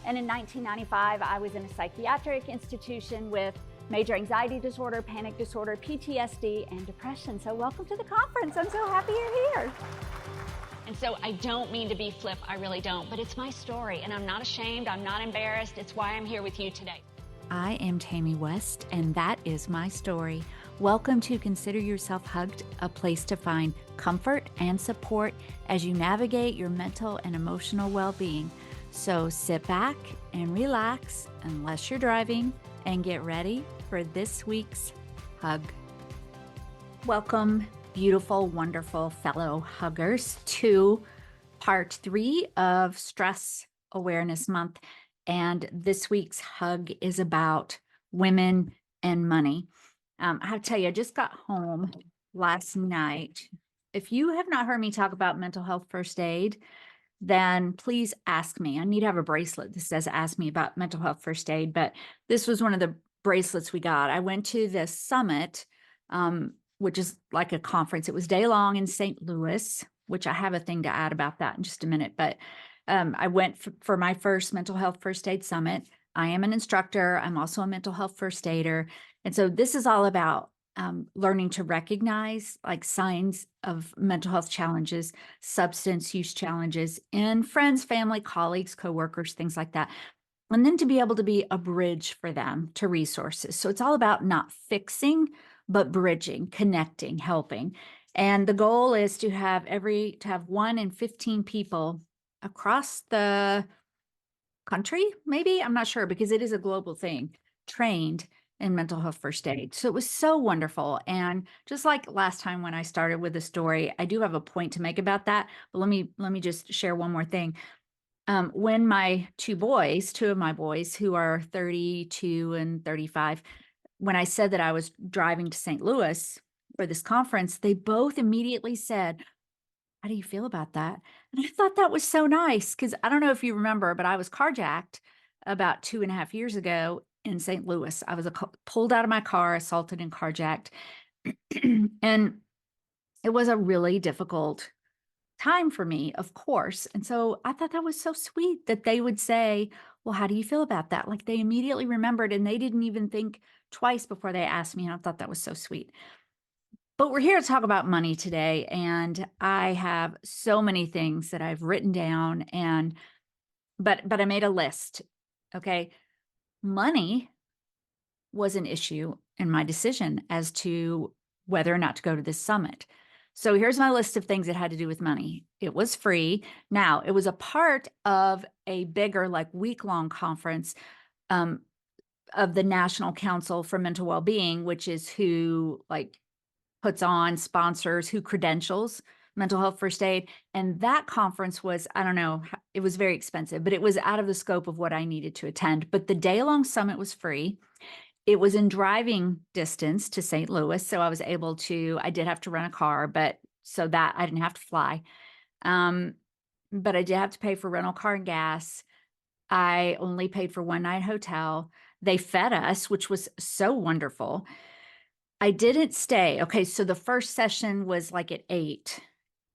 And in 1995, I was in a psychiatric institution with major anxiety disorder, panic disorder, PTSD, and depression. So welcome to the conference. I'm so happy you're here. And so I don't mean to be flip, I really don't, but it's my story and I'm not ashamed, I'm not embarrassed. It's why I'm here with you today. I am Tammy West, and that is my story. Welcome to Consider Yourself Hugged, a place to find comfort and support as you navigate your mental and emotional well-being. So sit back and relax, unless you're driving, and get ready for this week's hug. Welcome, beautiful, wonderful fellow huggers, to part 3 of Stress Awareness Month. And this week's hug is about women and money. I have to tell you, I just got home last night. If you have not heard me talk about mental health first aid, then please ask me. I need to have a bracelet that says ask me about mental health first aid, but this was one of the bracelets we got. I went to the summit, which is like a conference. It was day long in St. Louis, which I have a thing to add about that in just a minute, but I went for my first mental health first aid summit. I am an instructor. I'm also a mental health first aider. And so this is all about learning to recognize like signs of mental health challenges, substance use challenges in friends, family, colleagues, coworkers, things like that. And then to be able to be a bridge for them to resources. So it's all about not fixing, but bridging, connecting, helping. And the goal is to have 1 in 15 people across the country, maybe, I'm not sure, because it is a global thing, trained in mental health first aid. So it was so wonderful. And just like last time when I started with the story, I do have a point to make about that, but let me just share one more thing. When my two of my boys who are 32 and 35, when I said that I was driving to St. Louis for this conference, they both immediately said, "How do you feel about that?" And I thought that was so nice because I don't know if you remember, but I was carjacked about 2.5 years ago in St. Louis. I was pulled out of my car, assaulted and carjacked. And it was a really difficult time for me, of course. And so I thought that was so sweet that they would say, "Well, how do you feel about that?" Like they immediately remembered and they didn't even think twice before they asked me. And I thought that was so sweet. But we're here to talk about money today, and I have so many things that I've written down but I made a list. Okay. Money was an issue in my decision as to whether or not to go to this summit. So here's my list of things that had to do with money. It was free. Now, it was a part of a bigger, like week-long conference of the National Council for Mental Wellbeing, which is who like puts on, sponsors, who credentials mental health first aid. And that conference was, I don't know, it was very expensive, but it was out of the scope of what I needed to attend. But the day-long summit was free. It was in driving distance to St. Louis. So I was able to, I did have to rent a car, but so that I didn't have to fly. But I did have to pay for rental car and gas. I only paid for one night hotel. They fed us, which was so wonderful. I didn't stay. Okay, so the first session was like at 8,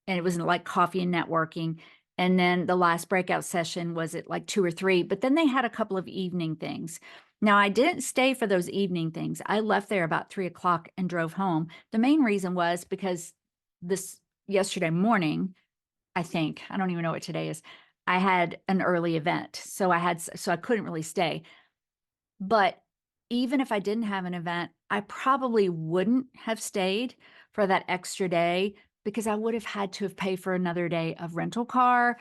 and it was like coffee and networking. And then the last breakout session was at like 2 or 3, but then they had a couple of evening things. Now, I didn't stay for those evening things. I left there about 3 o'clock and drove home. The main reason was because yesterday morning, I don't even know what today is, I had an early event. So I couldn't really stay. But even if I didn't have an event, I probably wouldn't have stayed for that extra day because I would have had to have paid for another day of rental car.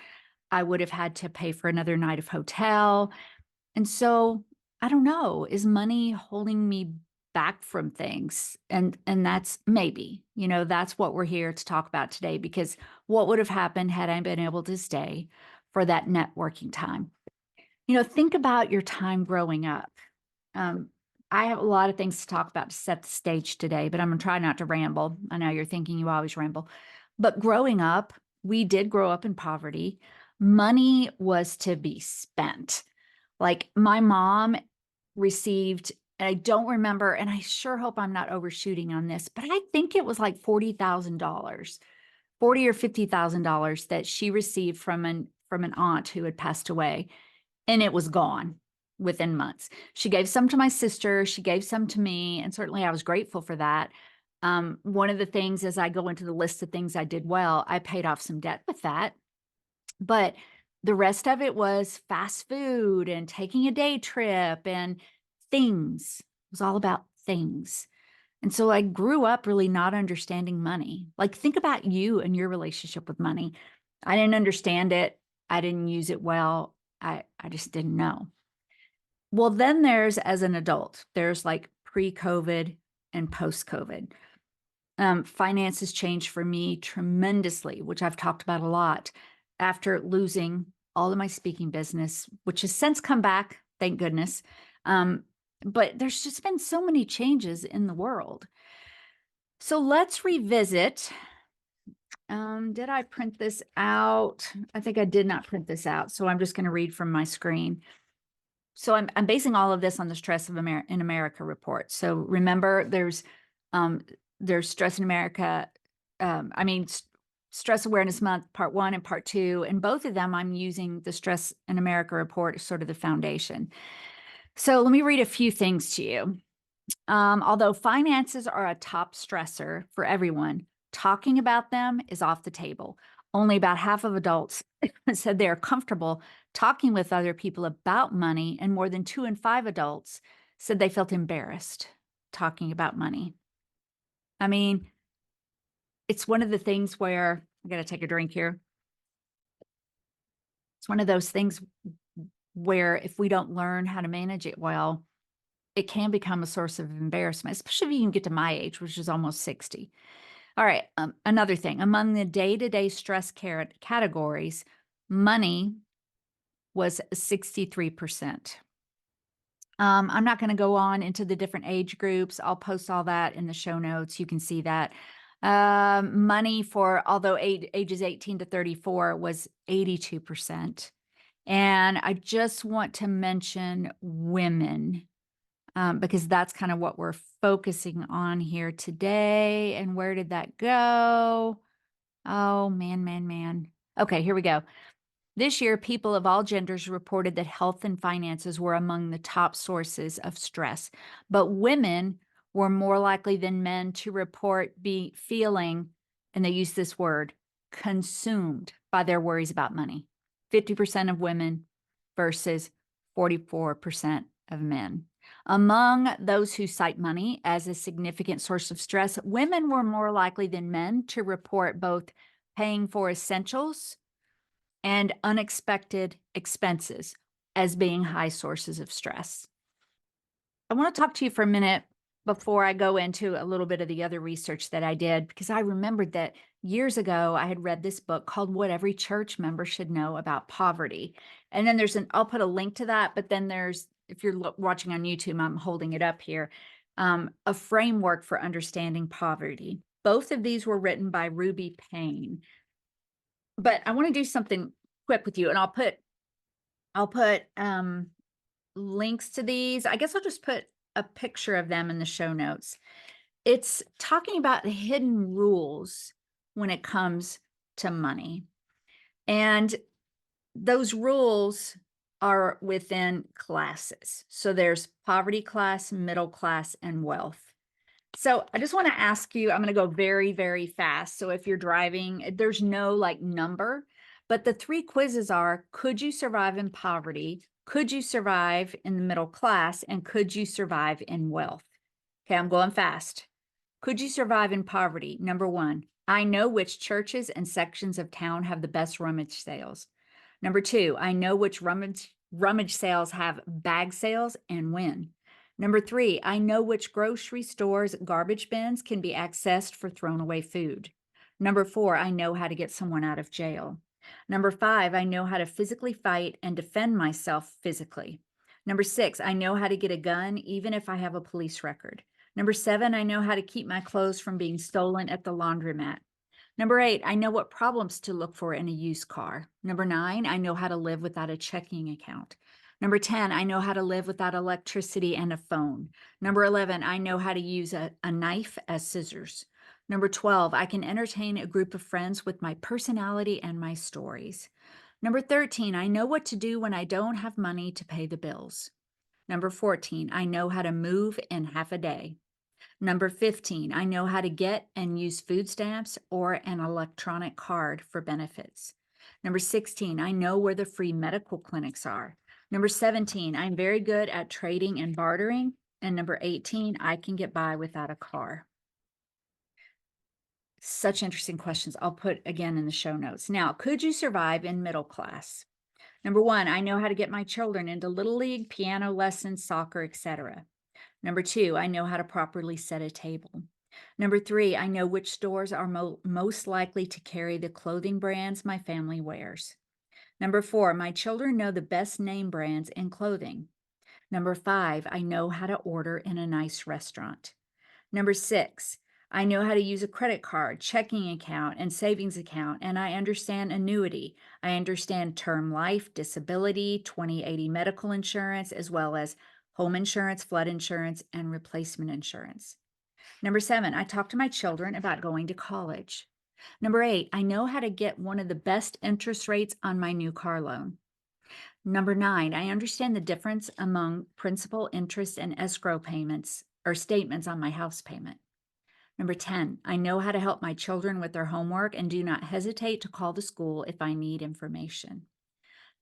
I would have had to pay for another night of hotel. And so I don't know, is money holding me back from things? And that's maybe, that's what we're here to talk about today, because what would have happened had I been able to stay for that networking time? Think about your time growing up. I have a lot of things to talk about to set the stage today, but I'm going to try not to ramble. I know you're thinking you always ramble. But growing up, we did grow up in poverty. Money was to be spent. Like my mom received, and I don't remember, and I sure hope I'm not overshooting on this, but I think it was like $40,000, $40 or $50,000 that she received from an aunt who had passed away. and it was gone within months. She gave some to my sister, she gave some to me, and certainly I was grateful for that. One of the things as I go into the list of things I did well, I paid off some debt with that, but the rest of it was fast food and taking a day trip and things. It was all about things. And so I grew up really not understanding money. Like, think about you and your relationship with money. I didn't understand it. I didn't use it well. I just didn't know. Well, then there's as an adult, there's like pre-COVID and post-COVID. Finances changed for me tremendously, which I've talked about a lot after losing all of my speaking business, which has since come back, thank goodness. But there's just been so many changes in the world. So let's revisit. Did I print this out? I think I did not print this out. So I'm just going to read from my screen. So I'm basing all of this on the Stress of in America report. So remember, there's Stress in America. Stress Awareness Month, Part 1 and Part 2. And both of them, I'm using the Stress in America report as sort of the foundation. So let me read a few things to you. Although finances are a top stressor for everyone, talking about them is off the table. Only about half of adults said they are comfortable talking with other people about money, and more than 2 in 5 adults said they felt embarrassed talking about money. I mean, it's one of the things where I got to take a drink here. It's one of those things where if we don't learn how to manage it well, it can become a source of embarrassment, especially if you can get to my age, which is almost 60. All right. Another thing, among the day-to-day stress categories, money was 63%. I'm not going to go on into the different age groups. I'll post all that in the show notes. You can see that. Money for, although ages 18 to 34 was 82%. And I just want to mention women, because that's kind of what we're focusing on here today. And where did that go? Oh, man. Okay, here we go. This year, people of all genders reported that health and finances were among the top sources of stress, but women were more likely than men to report feeling, and they use this word, consumed by their worries about money. 50% of women versus 44% of men. Among those who cite money as a significant source of stress, women were more likely than men to report both paying for essentials and unexpected expenses as being high sources of stress. I want to talk to you for a minute before I go into a little bit of the other research that I did, because I remembered that years ago I had read this book called What Every Church Member Should Know About Poverty. And then I'll put a link to that, but then there's, if you're watching on YouTube, I'm holding it up here, a framework for understanding poverty. Both of these were written by Ruby Payne. But I want to do something quick with you, and I'll put links to these. I guess I'll just put a picture of them in the show notes. It's talking about the hidden rules when it comes to money. And those rules are within classes. So there's poverty class, middle class, and wealth. So I just want to ask you, I'm going to go very, very fast. So if you're driving, there's no like number, but the 3 quizzes are, could you survive in poverty? Could you survive in the middle class? And could you survive in wealth? Okay, I'm going fast. Could you survive in poverty? Number 1, I know which churches and sections of town have the best rummage sales. Number 2, I know which rummage sales have bag sales and when. Number 3, I know which grocery stores' garbage bins can be accessed for thrown away food. Number 4, I know how to get someone out of jail. Number 5, I know how to physically fight and defend myself physically. Number 6, I know how to get a gun even if I have a police record. Number 7, I know how to keep my clothes from being stolen at the laundromat. Number 8, I know what problems to look for in a used car. Number 9, I know how to live without a checking account. Number 10, I know how to live without electricity and a phone. Number 11, I know how to use a knife as scissors. Number 12, I can entertain a group of friends with my personality and my stories. Number 13, I know what to do when I don't have money to pay the bills. Number 14, I know how to move in half a day. Number 15, I know how to get and use food stamps or an electronic card for benefits. Number 16, I know where the free medical clinics are. Number 17, I'm very good at trading and bartering. And number 18, I can get by without a car. Such interesting questions. I'll put again in the show notes. Now, could you survive in middle class? Number 1, I know how to get my children into little league, piano lessons, soccer, etc. Number 2, I know how to properly set a table. Number 3, I know which stores are most likely to carry the clothing brands my family wears. Number 4, my children know the best name brands in clothing. Number 5, I know how to order in a nice restaurant. Number 6, I know how to use a credit card, checking account, and savings account, and I understand annuity. I understand term life, disability, 2080 medical insurance, as well as home insurance, flood insurance, and replacement insurance. Number 7, I talk to my children about going to college. Number 8, I know how to get one of the best interest rates on my new car loan. Number 9, I understand the difference among principal, interest, and escrow payments or statements on my house payment. Number 10, I know how to help my children with their homework and do not hesitate to call the school if I need information.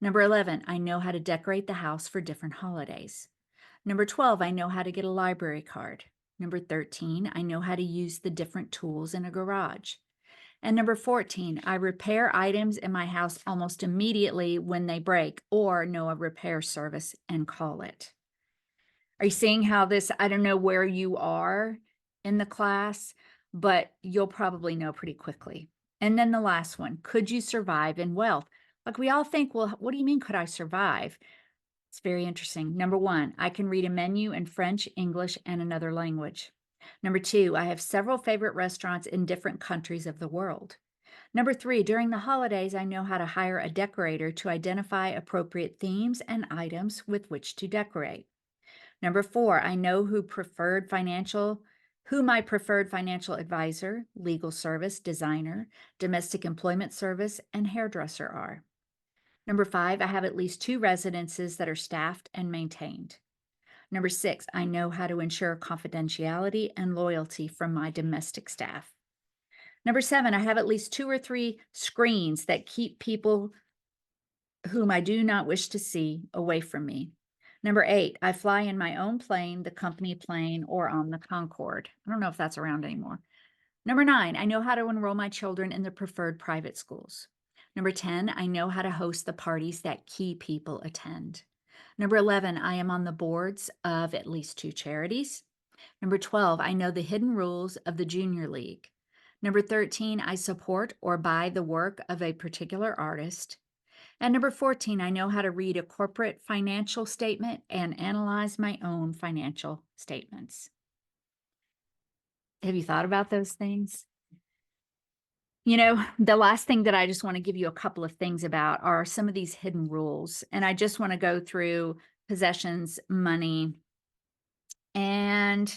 Number 11, I know how to decorate the house for different holidays. Number 12, I know how to get a library card. Number 13, I know how to use the different tools in a garage. And number 14, I repair items in my house almost immediately when they break or know a repair service and call it. Are you seeing how this, I don't know where you are in the class, but you'll probably know pretty quickly. And then the last one, could you survive in wealth? Like we all think, well, what do you mean, could I survive? It's very interesting. Number 1, I can read a menu in French, English, and another language. Number 2, I have several favorite restaurants in different countries of the world. Number 3, during the holidays, I know how to hire a decorator to identify appropriate themes and items with which to decorate. Number 4, I know who my preferred financial advisor, legal service, designer, domestic employment service, and hairdresser are. Number 5, I have at least 2 residences that are staffed and maintained. Number 6, I know how to ensure confidentiality and loyalty from my domestic staff. Number 7, I have at least 2 or 3 screens that keep people whom I do not wish to see away from me. Number 8, I fly in my own plane, the company plane, or on the Concorde. I don't know if that's around anymore. Number 9, I know how to enroll my children in the preferred private schools. Number 10, I know how to host the parties that key people attend. Number 11, I am on the boards of at least 2 charities. Number 12, I know the hidden rules of the Junior League. Number 13, I support or buy the work of a particular artist. And number 14, I know how to read a corporate financial statement and analyze my own financial statements. Have you thought about those things? You know, the last thing that I just want to give you a couple of things about are some of these hidden rules. And I just want to go through possessions, money, and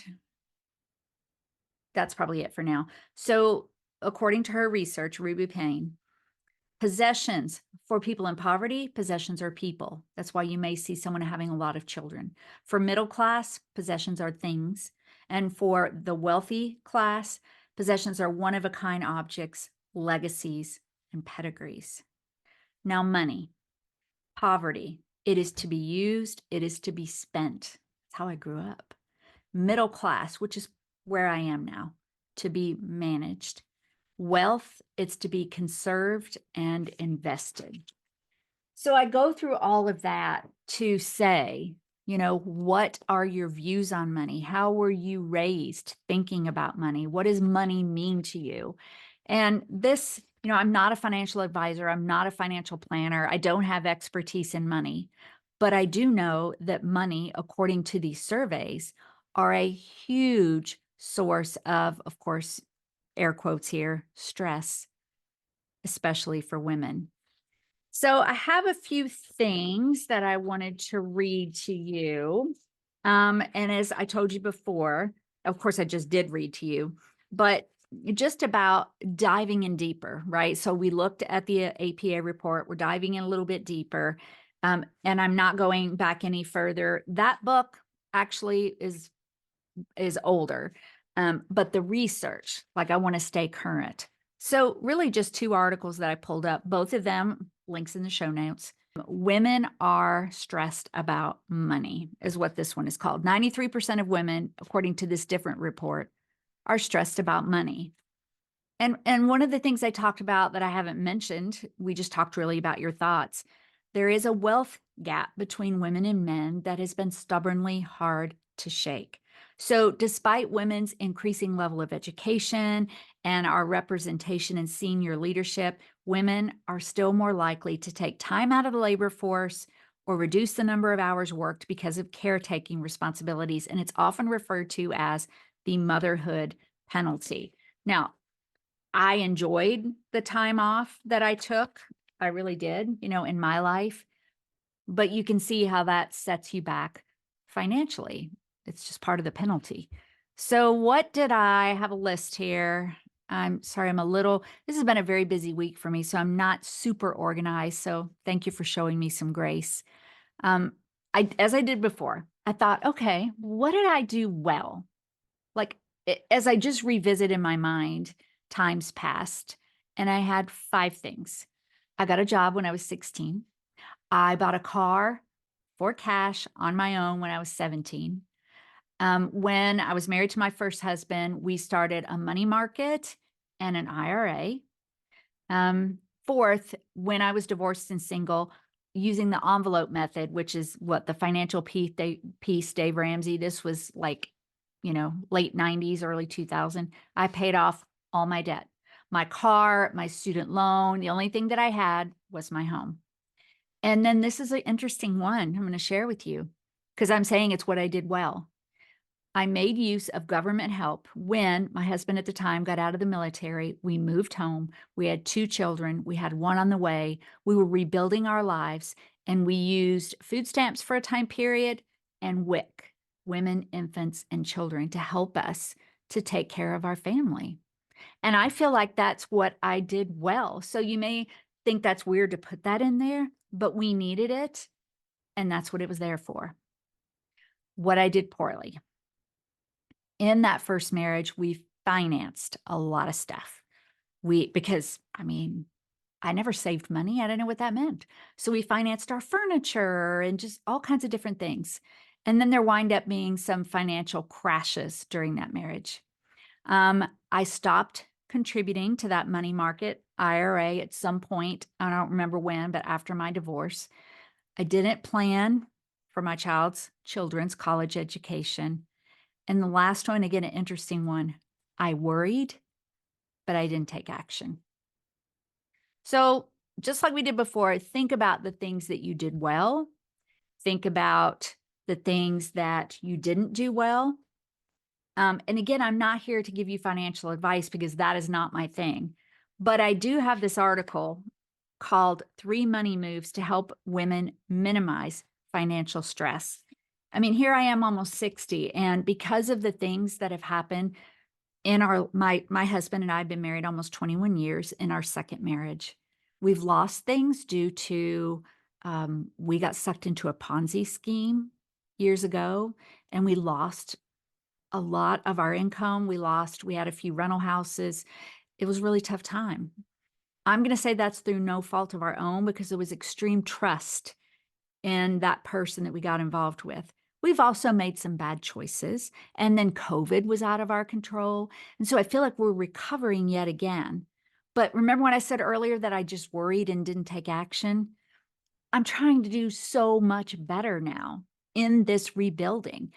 that's probably it for now. So, according to her research, Ruby Payne, possessions for people in poverty, possessions are people. That's why you may see someone having a lot of children. For middle class, possessions are things. And for the wealthy class, possessions are one-of-a-kind objects, legacies, and pedigrees. Now, money, poverty, it is to be used, it is to be spent. That's how I grew up. Middle class, which is where I am now, to be managed. Wealth, it's to be conserved and invested. So I go through all of that to say, you know, what are your views on money? How were you raised thinking about money? What does money mean to you? And this, you know, I'm not a financial advisor. I'm not a financial planner. I don't have expertise in money, but I do know that money, according to these surveys, are a huge source of course, air quotes here, stress, especially for women. So I have a few things that I wanted to read to you. And as I told you before, of course, I just did read to you, but just about diving in deeper, right? So we looked at the APA report. We're diving in a little bit deeper. And I'm not going back any further. That book actually is older. But the research, like I want to stay current. So really just two articles that I pulled up, both of them links in the show notes. Women are stressed about money is what this one is called. 93% of women, according to this different report, are stressed about money. And one of the things I talked about that I haven't mentioned, we just talked really about your thoughts. There is a wealth gap between women and men that has been stubbornly hard to shake. So, despite women's increasing level of education and our representation in senior leadership, women are still more likely to take time out of the labor force or reduce the number of hours worked because of caretaking responsibilities. And it's often referred to as the motherhood penalty. Now, I enjoyed the time off that I took. I really did, in my life. But you can see how that sets you back financially. It's just part of the penalty. So, what did I have a list here? I'm sorry, this has been a very busy week for me, so I'm not super organized. So, thank you for showing me some grace. As I did before, I thought, okay, what did I do well? Like, as I just revisit in my mind, times past, and I had 5 things. I got a job when I was 16. I bought a car for cash on my own when I was 17. When I was married to my first husband, we started a money market and an IRA. Fourth, when I was divorced and single, using the envelope method, which is what the financial piece, Dave Ramsey, this was like, late 90s, early 2000. I paid off all my debt, my car, my student loan. The only thing that I had was my home. And then this is an interesting one I'm going to share with you because I'm saying it's what I did well. I made use of government help when my husband at the time got out of the military. We moved home. We had 2 children. We had one on the way. We were rebuilding our lives, and we used food stamps for a time period and WIC, women, infants, and children, to help us to take care of our family. And I feel like that's what I did well. So you may think that's weird to put that in there, but we needed it, and that's what it was there for. What I did poorly. In that first marriage, we financed a lot of stuff. Because I never saved money. I didn't know what that meant. So we financed our furniture and just all kinds of different things. And then there wind up being some financial crashes during that marriage. I stopped contributing to that money market IRA at some point. I don't remember when, but after my divorce. I didn't plan for my children's college education. And the last one, again, an interesting one. I worried, but I didn't take action. So just like we did before, think about the things that you did well. Think about the things that you didn't do well. And again, I'm not here to give you financial advice because that is not my thing. But I do have this article called 3 Money Moves to Help Women Minimize Financial Stress. Here I am almost 60, and because of the things that have happened in my husband and I have been married almost 21 years in our second marriage. We've lost things due to we got sucked into a Ponzi scheme years ago, and we lost a lot of our income. We had a few rental houses. It was a really tough time. I'm going to say that's through no fault of our own because there was extreme trust in that person that we got involved with. We've also made some bad choices, and then COVID was out of our control. And so I feel like we're recovering yet again. But remember when I said earlier that I just worried and didn't take action? I'm trying to do so much better now in this rebuilding.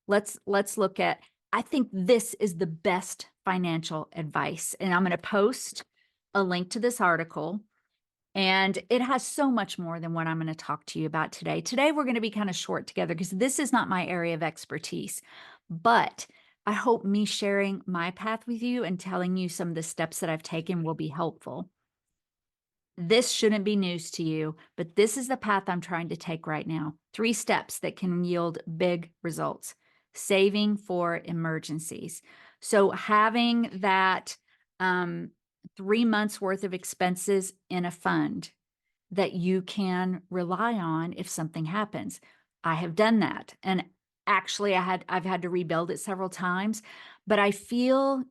Let's look at, I think this is the best financial advice. And I'm going to post a link to this article. And it has so much more than what I'm going to talk to you about today. Today, we're going to be kind of short together because this is not my area of expertise. But I hope me sharing my path with you and telling you some of the steps that I've taken will be helpful. This shouldn't be news to you, but this is the path I'm trying to take right now. 3 steps that can yield big results. Saving for emergencies. So having that 3 months worth of expenses in a fund that you can rely on if something happens. I have done that. And actually I've had to rebuild it several times, but I feel,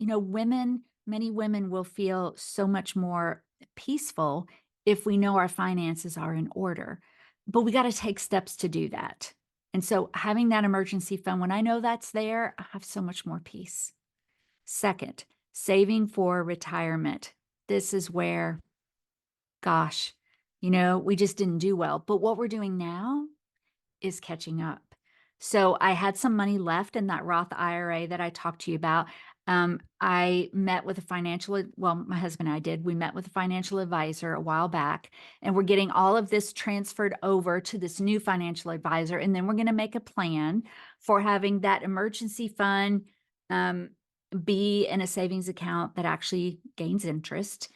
many women will feel so much more peaceful if we know our finances are in order. But we got to take steps to do that. And so having that emergency fund, when I know that's there, I have so much more peace. Second, saving for retirement. This is where, gosh, we just didn't do well. But what we're doing now is catching up. So I had some money left in that Roth IRA that I talked to you about. I met with my husband and I did. We met with a financial advisor a while back, and we're getting all of this transferred over to this new financial advisor. And then we're going to make a plan for having that emergency fund be in a savings account that actually gains interest.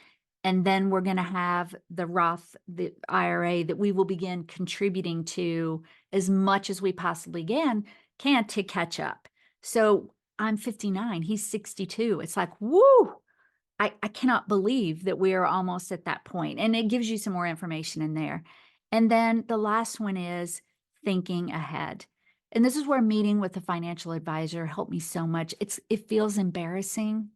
And then we're going to have the IRA that we will begin contributing to as much as we possibly can to catch up. So I'm 59, he's 62. It's like, woo, I cannot believe that we are almost at that point. And it gives you some more information in there. And then the last one is thinking ahead. And this is where meeting with a financial advisor helped me so much. It feels embarrassing.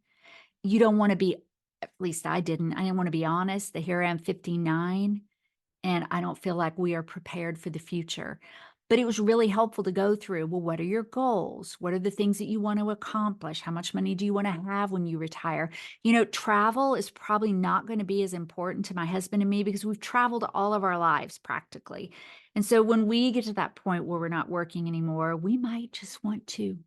You don't want to be, at least I didn't want to be honest, that here I am 59 and I don't feel like we are prepared for the future. But it was really helpful to go through, well, what are your goals? What are the things that you want to accomplish? How much money do you want to have when you retire? Travel is probably not going to be as important to my husband and me because we've traveled all of our lives practically. And so when we get to that point where we're not working anymore, we might just want to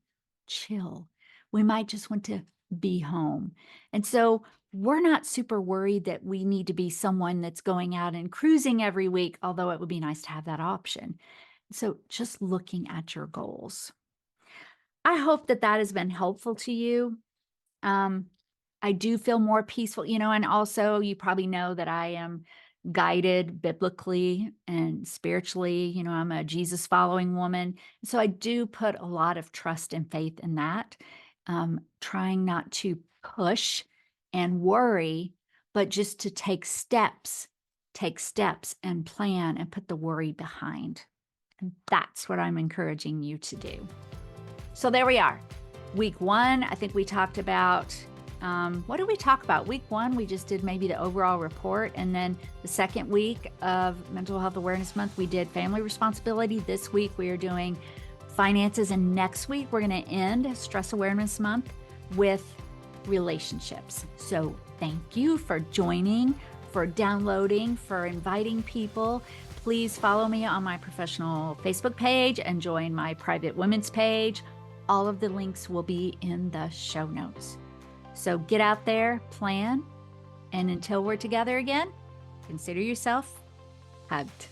chill. We might just want to be home. And so we're not super worried that we need to be someone that's going out and cruising every week, although it would be nice to have that option. So just looking at your goals. I hope that has been helpful to you. I do feel more peaceful, and also you probably know that I am guided biblically and spiritually. I'm a Jesus following woman. So I do put a lot of trust and faith in that. Trying not to push and worry, but just to take steps and plan and put the worry behind. And that's what I'm encouraging you to do. So there we are. Week 1, I think we talked about, what did we talk about? Week 1, we just did maybe the overall report. And then the second week of Mental Health Awareness Month, we did family responsibility. This week, we are doing finances. And next week, we're going to end Stress Awareness Month with relationships. So thank you for joining, for downloading, for inviting people. Please follow me on my professional Facebook page and join my private women's page. All of the links will be in the show notes. So get out there, plan, and until we're together again, consider yourself hugged.